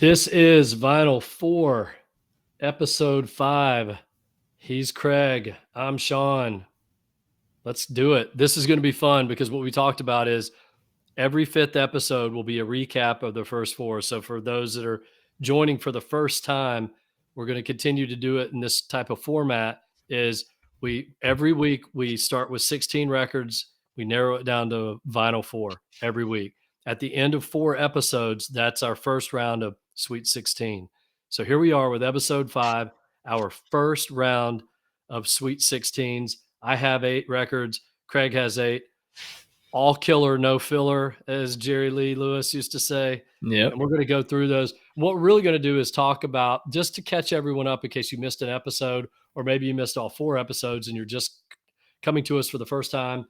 This is Vinyl 4, Episode 5. He's Craig. I'm Shawn. Let's do it. This is going to be fun because what we talked about is every fifth episode will be a recap of the first four. So for those that are joining for the first time, we're going to continue to do it in this type of format. Is we every week we start with 16 records. We narrow it down to Vinyl 4 every week. At the end of 4 episodes, that's our first round of Sweet 16. So here we are with episode 5, our first round of Sweet 16s. I have 8 records. Craig has 8. All killer, no filler, as Jerry Lee Lewis used to say. Yep. And we're going to go through those. What we're really going to do is talk about, just to catch everyone up in case you missed an episode, or maybe you missed all 4 episodes and you're just coming to us for the first time.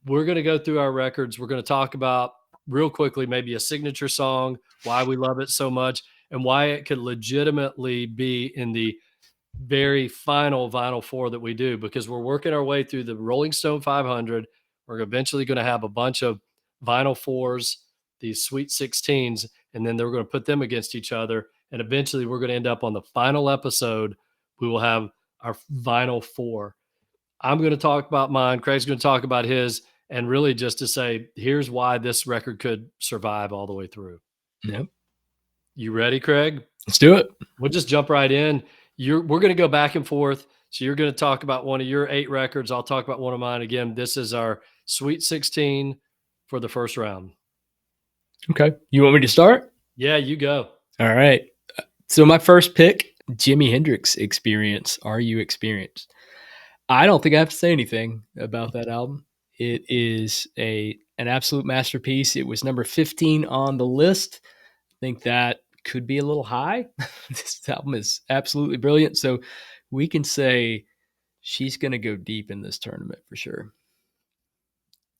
We're going to go through our records. We're going to talk about real quickly, maybe a signature song, why we love it so much, and why it could legitimately be in the very final Vinyl 4 that we do, because we're working our way through the Rolling Stone 500. We're eventually going to have a bunch of Vinyl 4s, these Sweet 16s, and then they're going to put them against each other. And eventually we're going to end up on the final episode. We will have our Vinyl 4. I'm going to talk about mine. Craig's going to talk about his, and really just to say, here's why this record could survive all the way through. Yep. You ready, Craig? Let's do it. We'll just jump right in. We're going to go back and forth. So you're going to talk about one of your 8 records. I'll talk about one of mine. Again, this is our Sweet 16 for the first round. Okay. You want me to start? Yeah, you go. All right. So my first pick, Jimi Hendrix Experience. Are You Experienced? I don't think I have to say anything about that album. It is an absolute masterpiece. It was number 15 on the list. I think that could be a little high. This album is absolutely brilliant. So we can say she's going to go deep in this tournament for sure.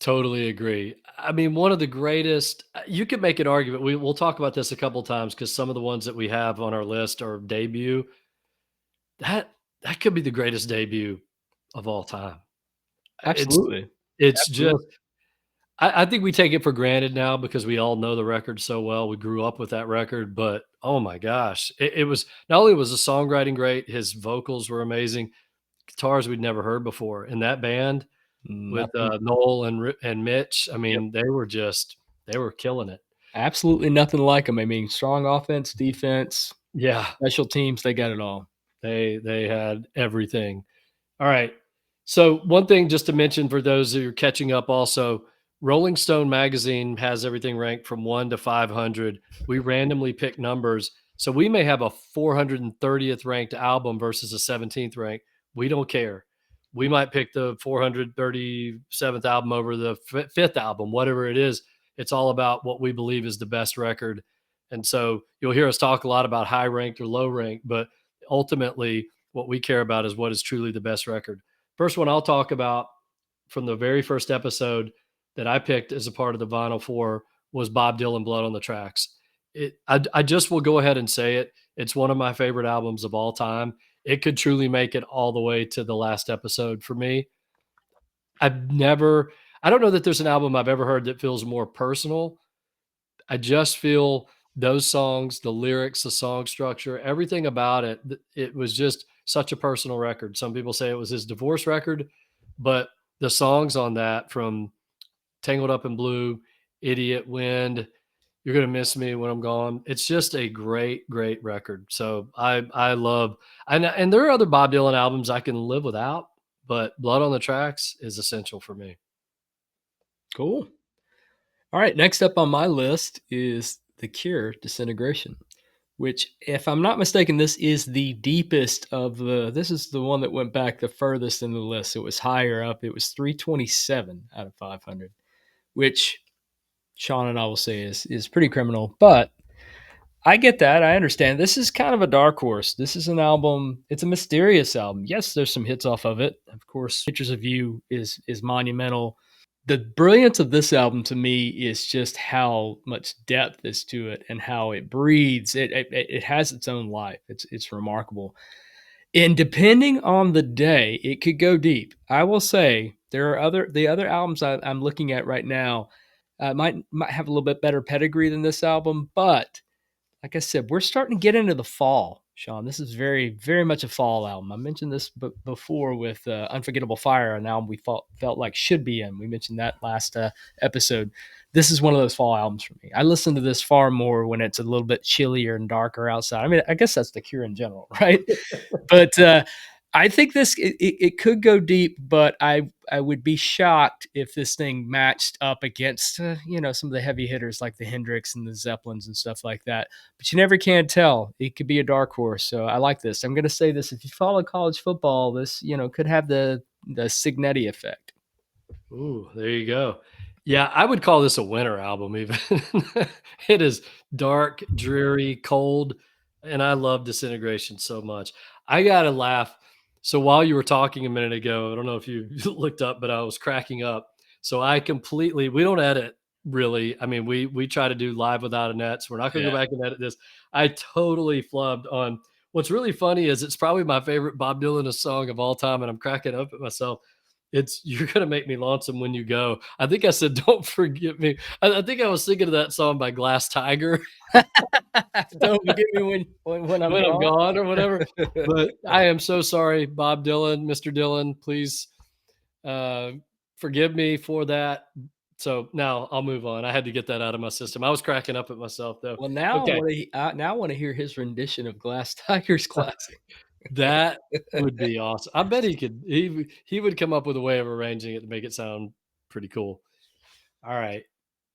Totally agree. I mean, one of the greatest, you could make an argument. We'll talk about this a couple of times because some of the ones that we have on our list are debut. That could be the greatest debut of all time. Absolutely. It's just, I think we take it for granted now because we all know the record so well. We grew up with that record, but oh my gosh, it was, not only was the songwriting great, his vocals were amazing, guitars we'd never heard before. And that band with Noel and Mitch, I mean, they were killing it. Absolutely nothing like them. I mean, strong offense, defense, special teams, they got it all. They had everything. All right. So one thing just to mention for those who are catching up also, Rolling Stone magazine has everything ranked from 1 to 500. We randomly pick numbers. So we may have a 430th ranked album versus a 17th rank. We don't care. We might pick the 437th album over the 5th album, whatever it is. It's all about what we believe is the best record. And so you'll hear us talk a lot about high ranked or low ranked, but ultimately what we care about is what is truly the best record. First one I'll talk about from the very first episode that I picked as a part of the Vinyl 4 was Bob Dylan, Blood on the Tracks. I just will go ahead and say it. It's one of my favorite albums of all time. It could truly make it all the way to the last episode for me. I don't know that there's an album I've ever heard that feels more personal. I just feel those songs, the lyrics, the song structure, everything about it, it was just such a personal record. Some people say it was his divorce record, but the songs on that, from Tangled Up in Blue, Idiot, Wind, You're Gonna Miss Me When I'm Gone, it's just a great, great record. So I love, and there are other Bob Dylan albums I can live without, but Blood on the Tracks is essential for me. Cool. All right, next up on my list is The Cure, Disintegration, which, if I'm not mistaken, this is the deepest of this is the one that went back the furthest in the list. It was higher up. It was 327 out of 500, which Shawn and I will say is pretty criminal, but I get that. I understand. This is kind of a dark horse. This is an album. It's a mysterious album. Yes, there's some hits off of it. Of course, Pictures of You is monumental. The brilliance of this album to me is just how much depth is to it and how it breathes. It has its own life. It's remarkable. And depending on the day, it could go deep. I will say there are the other albums I'm looking at right now might have a little bit better pedigree than this album, but like I said, we're starting to get into the fall, Shawn. This is very, very much a fall album. I mentioned this before with Unforgettable Fire, an album we felt like should be in. We mentioned that last episode. This is one of those fall albums for me. I listen to this far more when it's a little bit chillier and darker outside. I mean, I guess that's the Cure in general, right? But I think it could go deep, but I would be shocked if this thing matched up against some of the heavy hitters like the Hendrix and the Zeppelins and stuff like that. But you never can tell. It could be a dark horse. So I like this. I'm going to say this: if you follow college football, this could have the Signetti effect. Ooh, there you go. Yeah, I would call this a winter album even. It is dark, dreary, cold, and I love Disintegration so much. I gotta laugh. So while you were talking a minute ago, I don't know if you looked up, but I was cracking up. So we don't edit really. I mean, we try to do live without a net, so we're not gonna go Yeah. back and edit this. I totally flubbed on what's really funny is it's probably my favorite Bob Dylan song of all time, and I'm cracking up at myself. It's "You're Gonna Make Me Lonesome When You Go." I think I said, "Don't Forget Me." I think I was thinking of that song by Glass Tiger, Don't forget me when I'm "When I'm gone. Gone" or whatever, but I am so sorry, Bob Dylan, Mr. Dylan, please, uh, forgive me for that. So now I'll move on. I had to get that out of my system. I was cracking up at myself, though. Well, now Okay. I want to hear his rendition of Glass Tiger's classic. That would be awesome. I bet he would come up with a way of arranging it to make it sound pretty cool. All right.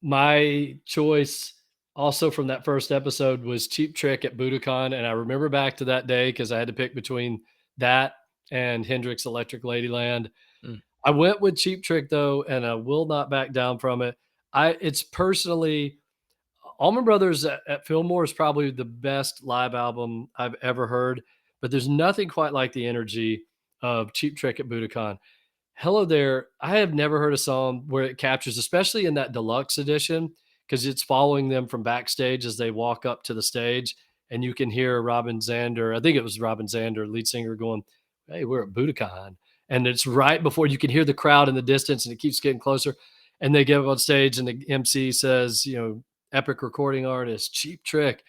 My choice also from that first episode was Cheap Trick at Budokan, and I remember back to that day because I had to pick between that and Hendrix Electric Ladyland. Mm. I went with Cheap Trick though, and I will not back down from it. It's personally Allman Brothers at Fillmore is probably the best live album I've ever heard, but there's nothing quite like the energy of Cheap Trick at Budokan. Hello There, I have never heard a song where it captures, especially in that deluxe edition, because it's following them from backstage as they walk up to the stage, and you can hear Robin Zander, I think it was Robin Zander, lead singer, going, "Hey, we're at Budokan." And it's right before you can hear the crowd in the distance, and it keeps getting closer. And they get up on stage, and the MC says, epic recording artist, Cheap Trick.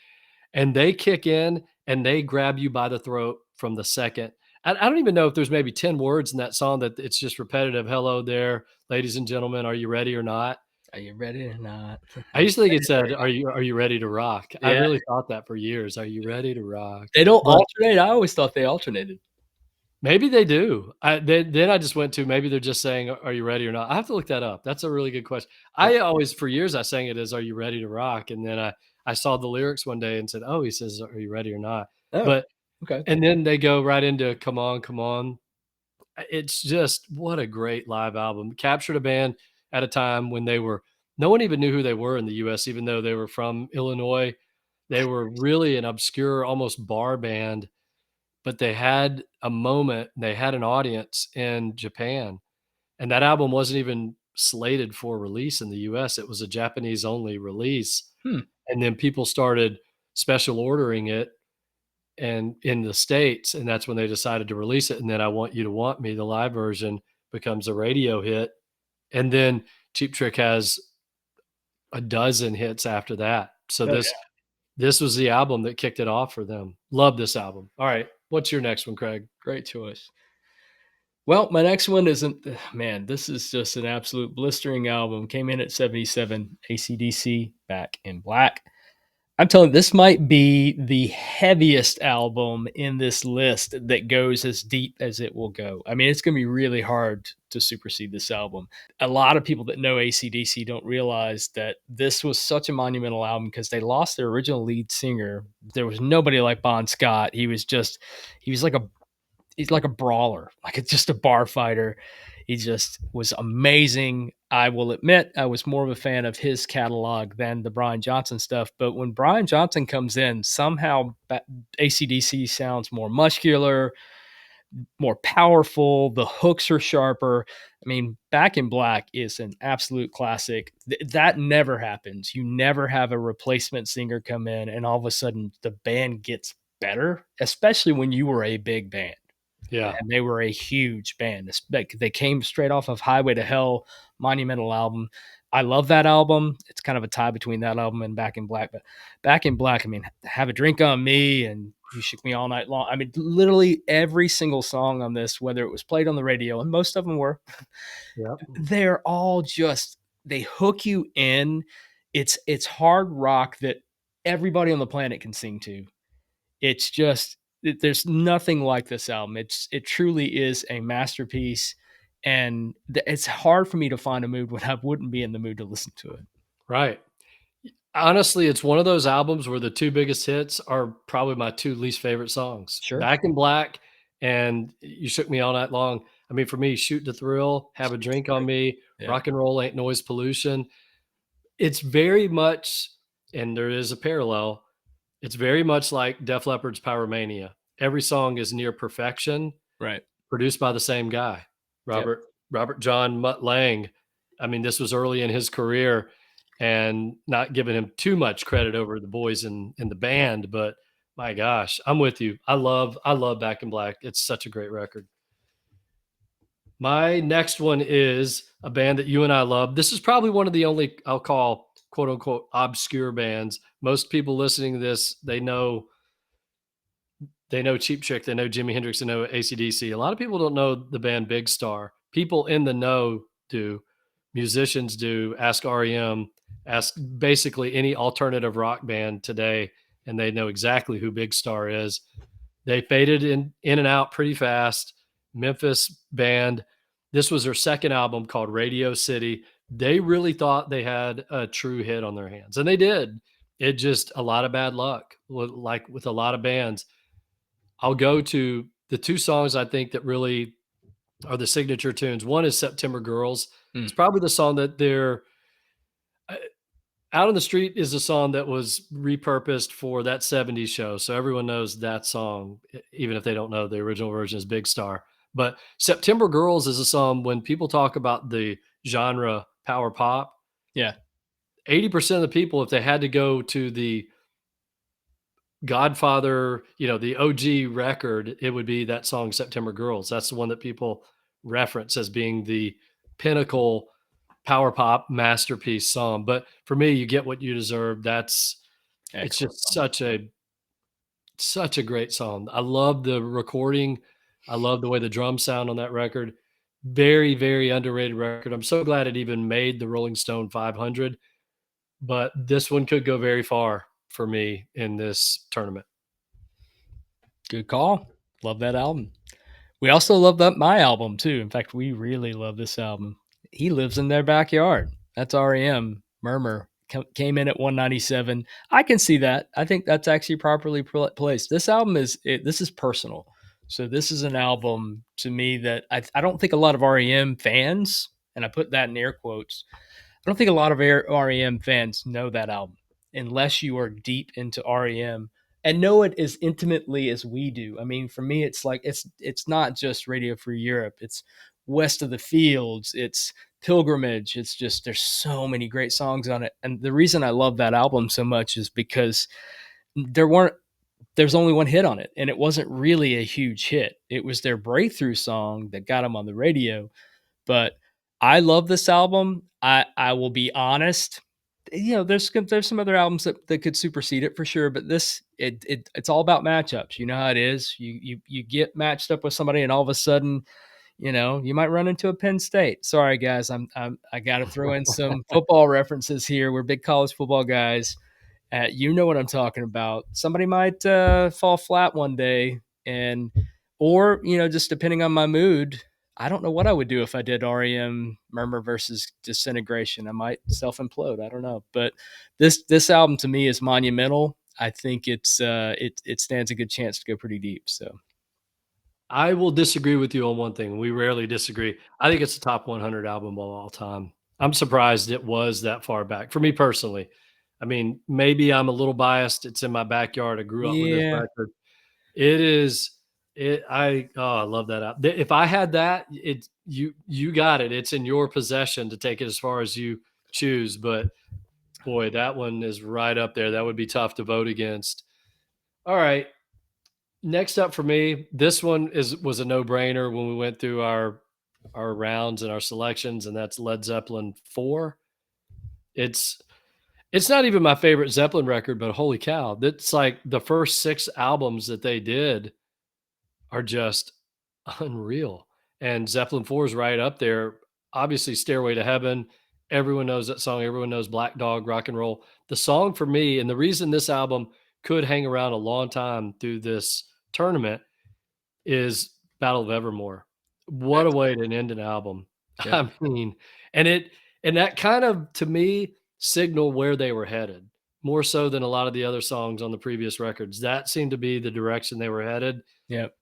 And they kick in and they grab you by the throat from the second. I don't even know if there's maybe 10 words in that song that it's just repetitive. Hello there, ladies and gentlemen. Are you ready or not? Are you ready or not? I used to think it said, are you ready to rock? I Yeah. really thought that for years. Are you ready to rock? They don't But alternate? I always thought they alternated. maybe they do. Then I just went to maybe they're just saying, "Are you ready or not?" I have to look that up. That's a really good question. Yeah. I always, for years, I sang it as "Are you ready to rock?" And then I saw the lyrics one day and said, "Oh, he says, are you ready or not?" Oh, But okay. and then they go right into "Come on, come on." It's just what a great live album. Captured a band at a time when no one even knew who they were in the U.S., even though they were from Illinois. They were really an obscure, almost bar band, but they had a moment, they had an audience in Japan, and that album wasn't even slated for release in the US. It was a Japanese only release, Hmm. and then people started special ordering it and in the States, and that's when they decided to release it, and then I Want You to Want Me, the live version, becomes a radio hit, and then Cheap Trick has a dozen hits after that. So Oh, this was the album that kicked it off for them. Love this album. All right, what's your next one, Craig? great choice. Well, my next one isn't man, this is just an absolute blistering album. Came in at 77, AC/DC, Back in Black. I'm telling you, this might be the heaviest album in this list that goes as deep as it will go. I mean, it's going to be really hard to supersede this album. A lot of people that know AC/DC don't realize that this was such a monumental album because they lost their original lead singer. There was nobody like Bon Scott. He was like he's like a brawler, like just a bar fighter. He just was amazing. I will admit, I was more of a fan of his catalog than the Brian Johnson stuff. But when Brian Johnson comes in, somehow AC/DC sounds more muscular, more powerful. The hooks are sharper. I mean, Back in Black is an absolute classic. That never happens. You never have a replacement singer come in and all of a sudden the band gets better, especially when you were a big band. Yeah. And they were a huge band. They came straight off of Highway to Hell, monumental album. I love that album. It's kind of a tie between that album and Back in Black. But Back in Black, I mean, Have a Drink on Me and You Shook Me All Night Long. I mean, literally every single song on this, whether it was played on the radio, and most of them were, Yep. they're all just, they hook you in. It's hard rock that everybody on the planet can sing to. It's just there's nothing like this album. It truly is a masterpiece, and it's hard for me to find a mood when I wouldn't be in the mood to listen to it. Right. Honestly, it's one of those albums where the 2 biggest hits are probably my 2 least favorite songs. Sure. Back in Black and You Shook Me All Night Long. I mean, for me, Shoot to Thrill, Have a Drink on Great. Me, Yeah. Rock and Roll Ain't Noise Pollution. It's very much, and there is a parallel, it's very much like Def Leppard's Pyromania. Every song is near perfection, Right. produced by the same guy, Yep. Robert John Mutt Lang. I mean, this was early in his career, and not giving him too much credit over the boys in the band, but my gosh, I'm with you. I love Back in Black. It's such a great record. My next one is a band that you and I love. This is probably one of the only I'll call quote unquote obscure bands. Most people listening to this, they know Cheap Trick, they know Jimi Hendrix, they know AC/DC. A lot of people don't know the band Big Star. People in the know do. Musicians do. Ask REM, ask basically any alternative rock band today, and they know exactly who Big Star is. They faded in and out pretty fast. Memphis band. This was their second album called Radio City. They really thought they had a true hit on their hands, and they did. It just a lot of bad luck, like with a lot of bands. I'll go to the 2 songs I think that really are the signature tunes. One is September Girls. Mm. It's probably the song that they're Out on the Street is a song that was repurposed for that 70s show. So everyone knows that song, even if they don't know the original version is Big Star. But September Girls is a song when people talk about the genre power pop, Yeah. 80% of the people, if they had to go to the Godfather, the OG record, it would be that song September Girls. That's the one that people reference as being the pinnacle power pop masterpiece song. But for me, You Get What You Deserve, it's Excellent just song. such a great song. I love the recording. I love the way the drums sound on that record. Very, very underrated record. I'm so glad it even made the Rolling Stone 500, but this one could go very far for me in this tournament. Good call. Love that album. We also love that my album too. In fact, we really love this album. He Lives in Their Backyard. That's REM. Murmur came in at 197. I can see that. I think that's actually properly placed. This album this is personal. So this is an album to me that I don't think a lot of REM fans, and I put that in air quotes, I don't think a lot of REM fans know that album unless you are deep into REM and know it as intimately as we do. I mean, for me, it's like it's not just Radio Free Europe. It's West of the Fields. It's Pilgrimage. It's just there's so many great songs on it. And the reason I love that album so much is because there's only one hit on it, and it wasn't really a huge hit. It was their breakthrough song that got them on the radio. But I love this album. I will be honest. There's some other albums that could supersede it for sure, but it's all about matchups. You know how it is. You get matched up with somebody, and all of a sudden, you might run into a Penn State. Sorry, guys, I got to throw in some football references here. We're big college football guys. You know what I'm talking about. Somebody might fall flat one day, or just depending on my mood, I don't know what I would do if I did REM Murmur versus Disintegration. I might self implode. I don't know, but this album to me is monumental. I think it stands a good chance to go pretty deep. So I will disagree with you on one thing. We rarely disagree. I think it's the top 100 album of all time. I'm surprised it was that far back for me personally. I mean, maybe I'm a little biased. It's in my backyard. I grew up with this yeah, record. It is. I love that album. If I had that, you got it. It's in your possession to take it as far as you choose. But boy, that one is right up there. That would be tough to vote against. All right. Next up for me, this one was a no-brainer when we went through our rounds and our selections, and that's Led Zeppelin 4. It's it's not even my favorite Zeppelin record, but holy cow, that's like the first 6 albums that they did are just unreal. And Zeppelin 4 is right up there. Obviously, Stairway to Heaven. Everyone knows that song. Everyone knows Black Dog, Rock and Roll. The song for me, and the reason this album could hang around a long time through this tournament is Battle of Evermore. What a way to end an album. Yep. I mean, and it and that kind of to me signaled where they were headed more so than a lot of the other songs on the previous records. That seemed to be the direction they were headed. Yep.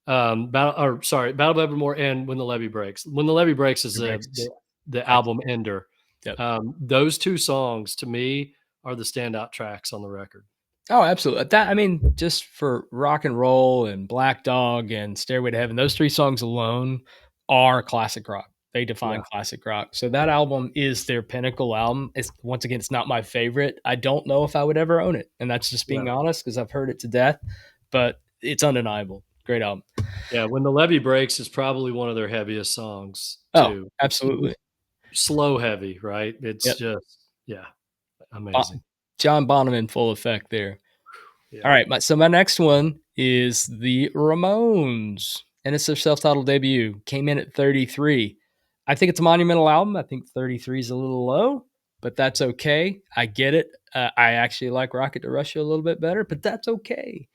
Battle of Evermore and When the Levee Breaks. When the Levee Breaks is It the breaks. the That's album ender. Yep. Those 2 songs to me are the standout tracks on the record. Oh, absolutely. That I mean, just for rock and roll and Black Dog and Stairway to Heaven, those 3 songs alone are classic rock. They define Yeah, classic rock. So that album is their pinnacle album. It's once again, it's not my favorite. I don't know if I would ever own it, and that's just yeah, being honest because I've heard it to death. But it's undeniable. Great album. yeah. When the Levee Breaks is probably one of their heaviest songs Oh, too. It's absolutely. slow heavy, right? It's Yep. just yeah, Bon- amazing. John Bonham in full effect there. All Yeah. right, my next one is the Ramones, and it's their self-titled debut. Came in at 33. I think it's a monumental album. I think 33 is a little low, but that's okay. I get it. I actually like Rocket to Russia a little bit better, but that's okay.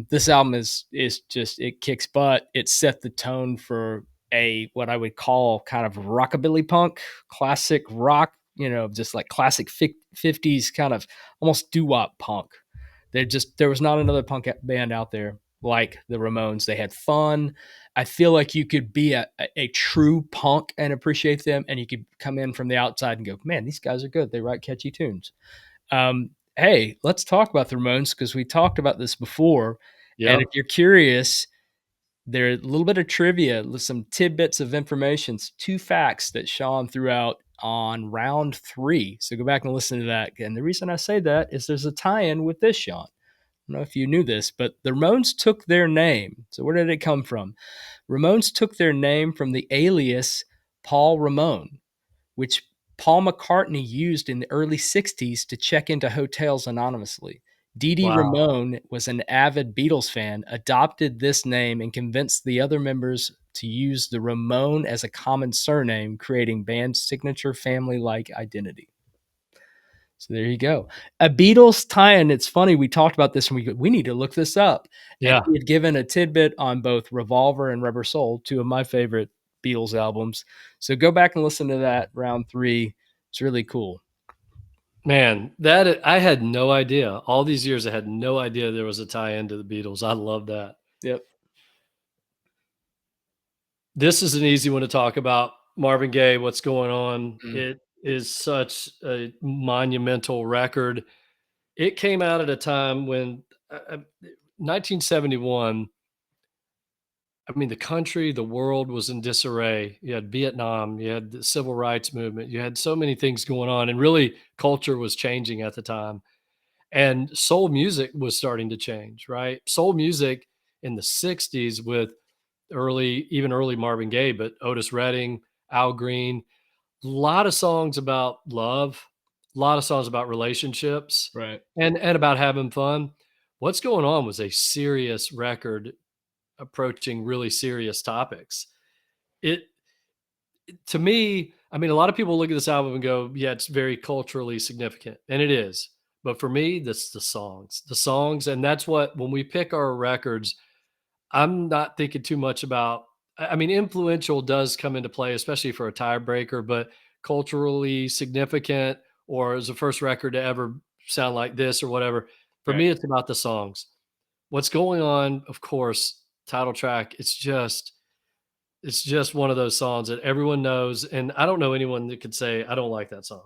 This album is just it kicks butt. It set the tone for a what I would call kind of rockabilly punk, classic rock. Just like classic 50s kind of almost doo-wop punk. There was not another punk band out there like the Ramones. They had fun. I feel like you could be a true punk and appreciate them, and you could come in from the outside and go, man, these guys are good. They write catchy tunes. Hey, let's talk about the Ramones because we talked about this before. And if Yep. you're curious, there's a little bit of trivia, some tidbits of information, 2 facts that Shawn threw out on round 3. So go back and listen to that. And the reason I say that is there's a tie-in with this, Shawn. I don't know if you knew this, but the Ramones took their name. So where did it come from? Ramones took their name from the alias Paul Ramone, which Paul McCartney used in the early 60s to check into hotels anonymously. Dee Dee Wow. Ramone was an avid Beatles fan, adopted this name, and convinced the other members to use the Ramone as a common surname, creating band's signature family-like identity. So there you go. A Beatles tie-in. It's funny. We talked about this and we need to look this up. And Yeah. he had given a tidbit on both Revolver and Rubber Soul, 2 of my favorite Beatles albums. So go back and listen to that round 3. It's really cool. Man, I had no idea. All these years I had no idea there was a tie-in to the Beatles. I love that. Yep. This is an easy one to talk about. Marvin Gaye, What's Going On? Mm, It is such a monumental record. It came out at a time when 1971, I mean, the country, the world was in disarray. You had Vietnam, you had the civil rights movement, you had so many things going on, and really culture was changing at the time. And soul music was starting to change, right? Soul music in the 60s with early Marvin Gaye, but Otis Redding, Al Green, a lot of songs about love, a lot of songs about relationships right. and about having fun. What's Going On was a serious record approaching really serious topics. It to me, I mean, a lot of people look at this album and go, yeah, it's very culturally significant. And it is. But for me, that's the songs. The songs. And that's what, when we pick our records, I'm not thinking too much about. I mean, influential does come into play, especially for a tiebreaker, but culturally significant or as the first record to ever sound like this or whatever. For Right. me, it's about the songs. What's Going On, of course, title track. It's just one of those songs that everyone knows, and I don't know anyone that could say, "I don't like that song."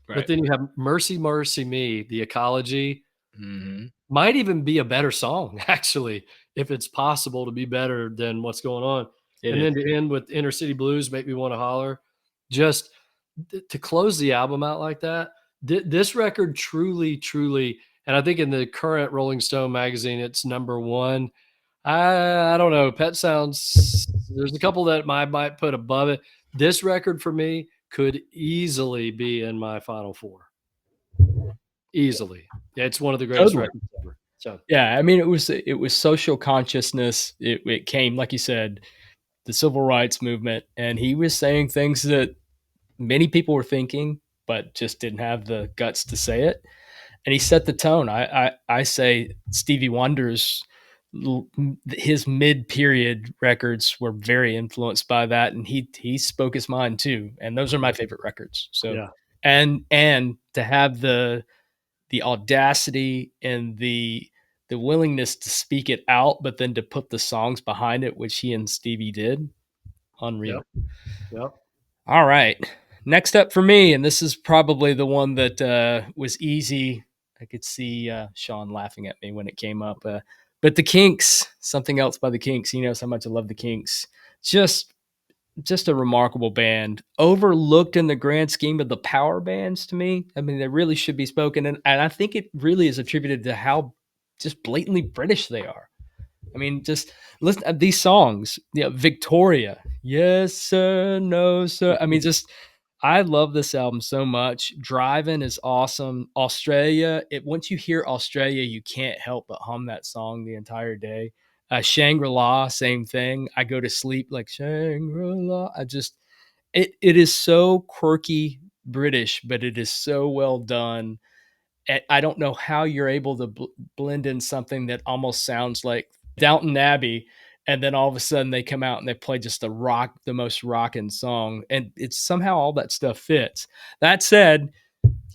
But Right. then you have "Mercy, Mercy Me," the Ecology, Mm-hmm. might even be a better song, actually, if it's possible to be better than What's Going On. It And is. then to end with "Inner City Blues," "Make Me Wanna Holler." Just to close the album out like that, this record truly, and I think in the current Rolling Stone magazine, it's number 1. I don't know. Pet Sounds, there's a couple that I might put above it. This record for me could easily be in my final four. Easily. Yeah, it's one of the greatest Totally. records ever. So, Yeah, I mean, it was social consciousness. It came, like you said, the civil rights movement, and he was saying things that many people were thinking, but just didn't have the guts to say it. And he set the tone. I say Stevie Wonder's his mid period records were very influenced by that, and he spoke his mind too. And those are my favorite records. So, yeah. and to have the audacity and the willingness to speak it out, but then to put the songs behind it, which he and Stevie did, unreal. Yep. Yep. All right. Next up for me, and this is probably the one that was easy. I could see Shawn laughing at me when it came up. But the Kinks, something else by the Kinks. He knows how much I love the Kinks. Just just a remarkable band, overlooked in the grand scheme of the power bands to me. I mean, they really should be spoken, and I think it really is attributed to how just blatantly British they are. I mean, just listen to these songs. Yeah, Victoria. Yes, sir. No, sir. I mean, just I love this album so much. Driving is awesome. Australia. It once you hear Australia, you can't help but hum that song the entire day. Shangri-La, same thing. I go to sleep like Shangri-La. It is so quirky British, but it is so well done. I don't know how you're able to blend in something that almost sounds like Downton Abbey, and then all of a sudden they come out and they play just the most rocking song, and it's somehow all that stuff fits. That said,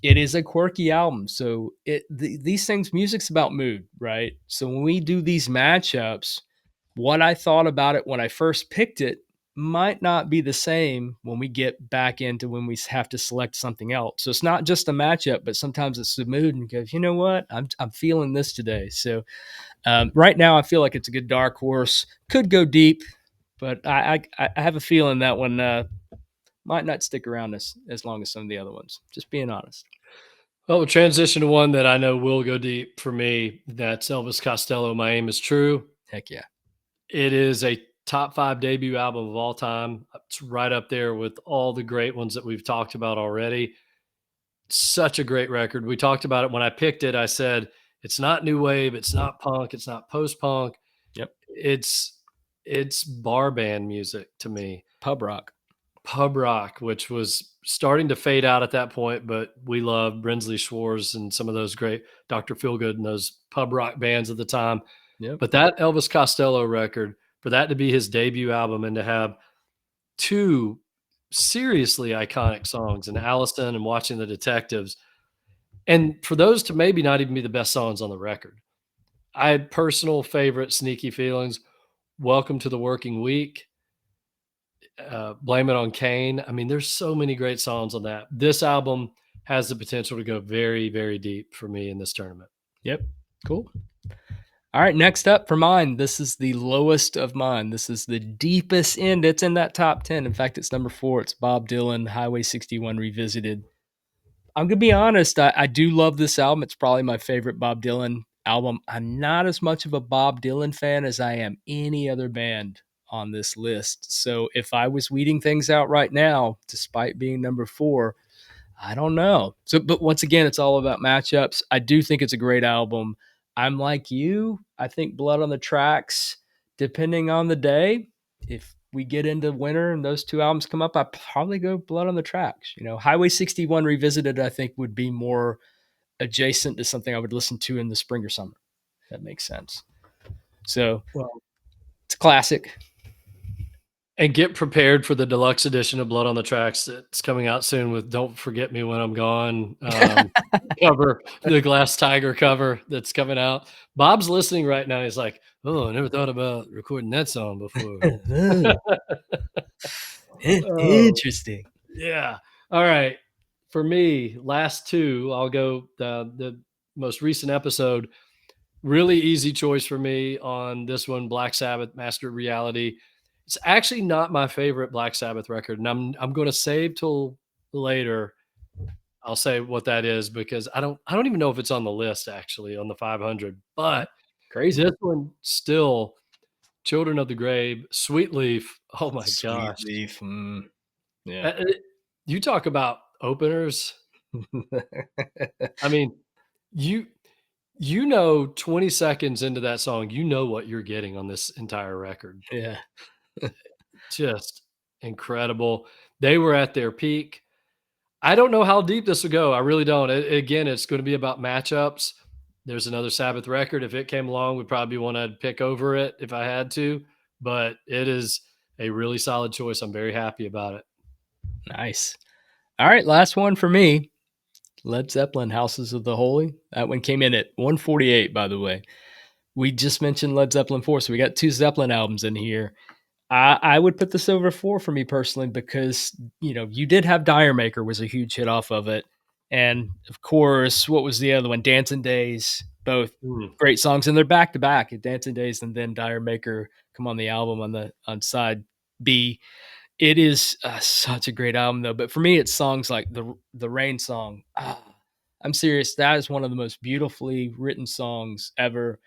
it is a quirky album, so these things, music's about mood, right? So when we do these matchups, what I thought about it when I first picked it might not be the same when we get back into when we have to select something else. So it's not just a matchup, but sometimes it's the mood and goes, you know what, I'm feeling this today. So right now, I feel like it's a good dark horse. Could go deep, but I have a feeling that one might not stick around as long as some of the other ones. Just being honest. Well, we'll transition to one that I know will go deep for me. That's Elvis Costello. My Aim is True. Heck yeah. It is a top 5 debut album of all time. It's right up there with all the great ones that we've talked about already. Such a great record. We talked about it when I picked it. I said, it's not new wave, it's not punk, it's not post-punk. Yep. It's bar band music to me. Pub rock. Pub rock, which was starting to fade out at that point, but we loved Brinsley Schwarz and some of those great Dr. Feelgood and those pub rock bands at the time. Yep. But that Elvis Costello record, for that to be his debut album and to have 2 seriously iconic songs in Allison and Watching the Detectives, and for those to maybe not even be the best songs on the record. I had personal favorite Sneaky Feelings, Welcome to the Working Week, Blame It on Kane. I mean, there's so many great songs on that. This album has the potential to go very, very deep for me in this tournament. Yep. Cool. All right, next up for mine. This is the lowest of mine. This is the deepest end. It's in that top 10. In fact, it's number 4. It's Bob Dylan, Highway 61 Revisited. I'm going to be honest. I do love this album. It's probably my favorite Bob Dylan album. I'm not as much of a Bob Dylan fan as I am any other band on this list. So if I was weeding things out right now, despite being number 4, I don't know. So, but once again, it's all about matchups. I do think it's a great album. I'm like you. I think Blood on the Tracks, depending on the day, if we get into winter and those 2 albums come up, I probably go Blood on the Tracks. Highway 61 Revisited, I think, would be more adjacent to something I would listen to in the spring or summer. If that makes sense. So Well, it's a classic. and get prepared for the deluxe edition of Blood on the Tracks that's coming out soon with Don't Forget Me When I'm Gone cover, the Glass Tiger cover that's coming out. Bob's listening right now. He's like, oh, I never thought about recording that song before. Oh, Interesting. yeah. All right. For me, last 2, I'll go the most recent episode. Really easy choice for me on this one, Black Sabbath, Master of Reality. It's actually not my favorite Black Sabbath record, and I'm going to save till later. I'll say what that is because I don't even know if it's on the list actually on the 500. But Crazy. this one still, Children of the Grave, Sweet Leaf. Oh my Sweet gosh, Leaf. Yeah. Uh, You talk about openers. I mean, you 20 seconds into that song, you know what you're getting on this entire record. Yeah. Just incredible. They were at their peak. I don't know how deep this will go. I really don't. Again, it's going to be about matchups. There's another Sabbath record. If it came along, would probably one I'd pick over it if I had to. But it is a really solid choice. I'm very happy about it. Nice. All right, last one for me. Led Zeppelin, Houses of the Holy. That one came in at 148, by the way. We just mentioned Led Zeppelin 4, so we got two Zeppelin albums in here. I would put this over 4 for me personally because, you did have Dire Maker was a huge hit off of it. And of course, what was the other one? Dancing Days, both Mm. great songs. And they're back to back at Dancing Days and then Dire Maker come on the album on side B. It is such a great album, though. But for me, it's songs like the Rain song. I'm serious. That is one of the most beautifully written songs ever.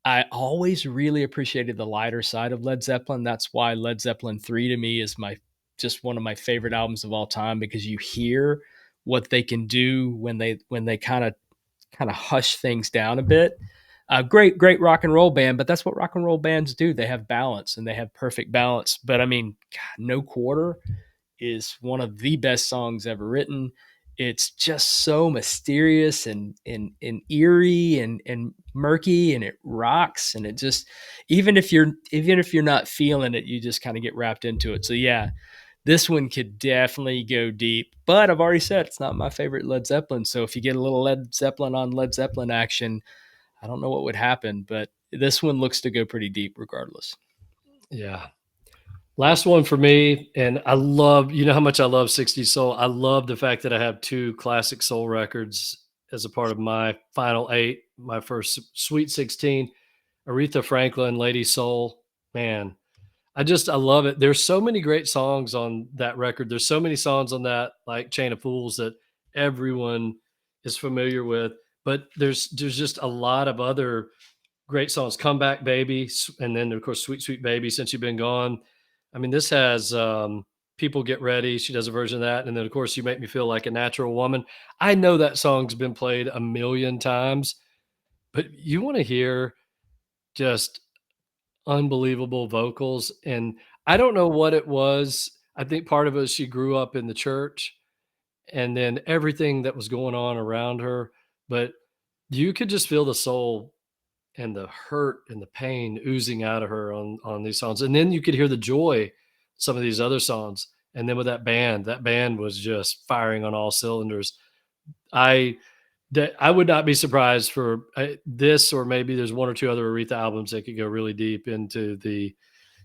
I always really appreciated the lighter side of Led Zeppelin. That's why Led Zeppelin 3 to me is my just one of my favorite albums of all time because you hear what they can do when they kind of hush things down a bit. Great rock and roll band, but that's what rock and roll bands do. They have balance and they have perfect balance. But I mean, God, No Quarter is one of the best songs ever written. It's just so mysterious and eerie and murky, and it rocks. And it just even if you're not feeling it, you just kind of get wrapped into it. So yeah, this one could definitely go deep. But I've already said it's not my favorite Led Zeppelin. So if you get a little Led Zeppelin on Led Zeppelin action, I don't know what would happen, but this one looks to go pretty deep regardless. Yeah. Last one for me. And I love, how much I love 60s soul. I love the fact that I have two classic soul records as a part of my final eight, my first Sweet 16, Aretha Franklin, Lady Soul. Man, I love it. There's so many great songs on that record. There's so many songs on that, like Chain of Fools, that everyone is familiar with. But there's just a lot of other great songs. Come Back Baby, and then of course Sweet Sweet Baby, Since You've Been Gone. I mean, this has People Get Ready. She does a version of that, and then of course You Make Me Feel Like a Natural Woman. I know that song's been played a million times, but you want to hear just unbelievable vocals. And I don't know what it was. I think part of it was she grew up in the church and then everything that was going on around her, but you could just feel the soul and the hurt and the pain oozing out of her on these songs. And then you could hear the joy some of these other songs. And then with that band was just firing on all cylinders. I I would not be surprised for this, or maybe there's one or two other Aretha albums that could go really deep into the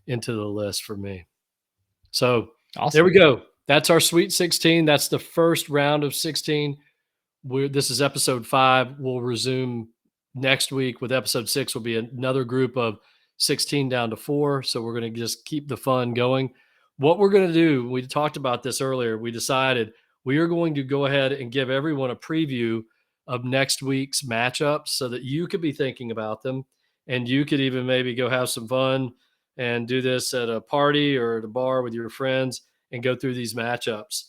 list for me. So there Awesome. we go. That's our Sweet 16. That's the first round of 16. This is episode 5. We'll resume next week with episode 6. Will be another group of 16 down to 4. So we're going to just keep the fun going. What we're going to do, we talked about this earlier. We decided we are going to go ahead and give everyone a preview of next week's matchups so that you could be thinking about them, and you could even maybe go have some fun and do this at a party or at a bar with your friends and go through these matchups.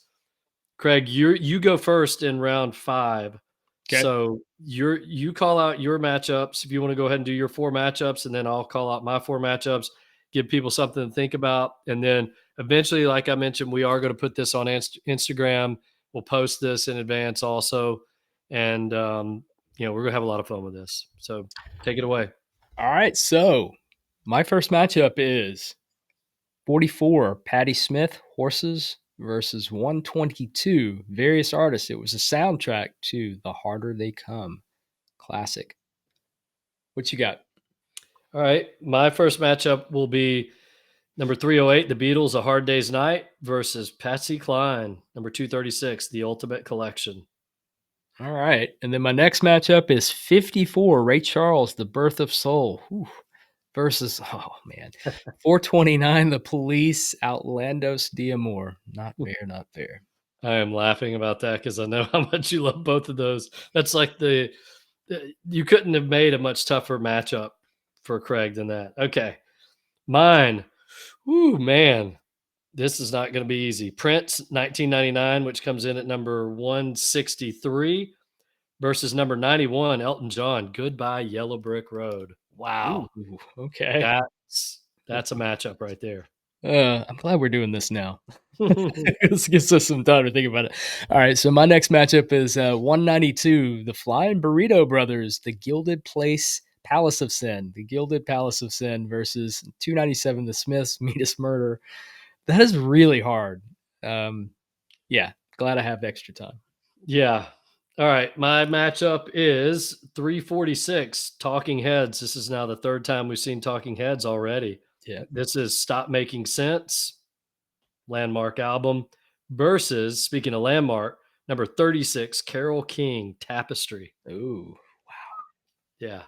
Craig, you go first in round 5. Okay. So you call out your matchups if you want to go ahead and do your 4 matchups, and then I'll call out my 4 matchups, give people something to think about. And then eventually, like I mentioned, we are going to put this on Instagram. We'll post this in advance also. And, we're going to have a lot of fun with this. So take it away. All right. So my first matchup is 44 Patti Smith Horses versus 122 various artists. It was a soundtrack to The Harder They Come classic. What you got? All right. My first matchup will be number 308, The Beatles, A Hard Day's Night versus Patsy Cline, number 236, The Ultimate Collection. All right. And then my next matchup is 54 Ray Charles, The Birth of Soul. Whew, versus, oh man, 429 The Police, Outlandos D'Amour. Not fair, not fair. I am laughing about that because I know how much you love both of those. That's like you couldn't have made a much tougher matchup for Craig than that. Okay. Mine. Ooh, man. This is not going to be easy. Prince, 1999, which comes in at number 163, versus number 91, Elton John, Goodbye Yellow Brick Road. Wow. Ooh, okay. That's a matchup right there. I'm glad we're doing this now. This gives us some time to think about it. All right, so my next matchup is 192, the Flying Burrito Brothers, the Gilded Palace of Sin, the Gilded Palace of Sin versus 297, the Smiths, Meanest Murder. That is really hard. Yeah, glad I have extra time. Yeah. All right. My matchup is 346, Talking Heads. This is now the third time we've seen Talking Heads already. Yeah. This is Stop Making Sense, landmark album, versus, speaking of landmark, number 36, Carole King, Tapestry. Ooh. Yeah.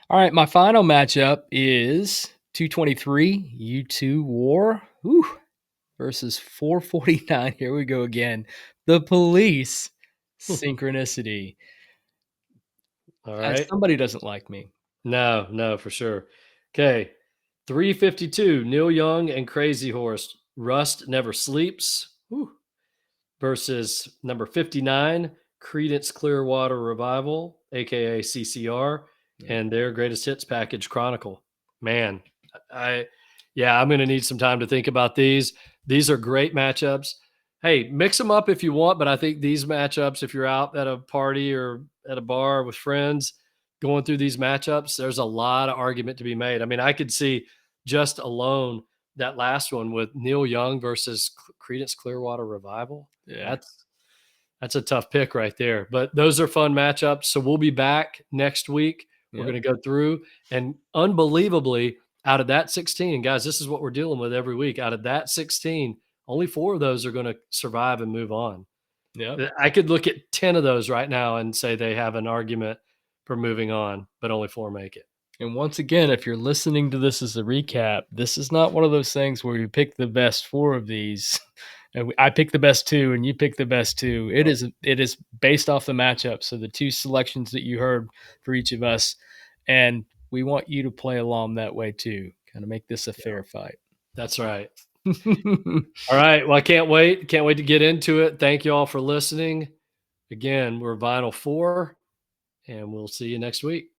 All right, my final matchup is 223, U2 War. Ooh. Versus 449. Here we go again. The Police, Synchronicity. All right. Somebody doesn't like me. No, for sure. Okay. 352, Neil Young and Crazy Horse, Rust Never Sleeps. Whew. Versus number 59, Creedence Clearwater Revival, aka CCR, and their greatest hits package, Chronicle. Man, I'm going to need some time to think about these. These are great matchups. Hey, mix them up if you want, but I think these matchups, if you're out at a party or at a bar with friends going through these matchups, there's a lot of argument to be made. I mean, I could see just alone that last one with Neil Young versus Creedence Clearwater Revival. Yeah. That's a tough pick right there. But those are fun matchups. So we'll be back next week. We're going to go through, and unbelievably, out of that 16, guys, this is what we're dealing with every week. Out of that 16, only 4 of those are going to survive and move on. Yeah. I could look at 10 of those right now and say they have an argument for moving on, but only 4 make it. And once again, if you're listening to this as a recap, this is not one of those things where you pick the best 4 of these. And I pick the best 2 and you pick the best 2. It is based off the matchup. So the 2 selections that you heard for each of us. And we want you to play along that way too. Kind of make this a fair fight. That's right. All right. Well, I can't wait. Can't wait to get into it. Thank you all for listening. Again, we're Vinyl 4, and we'll see you next week.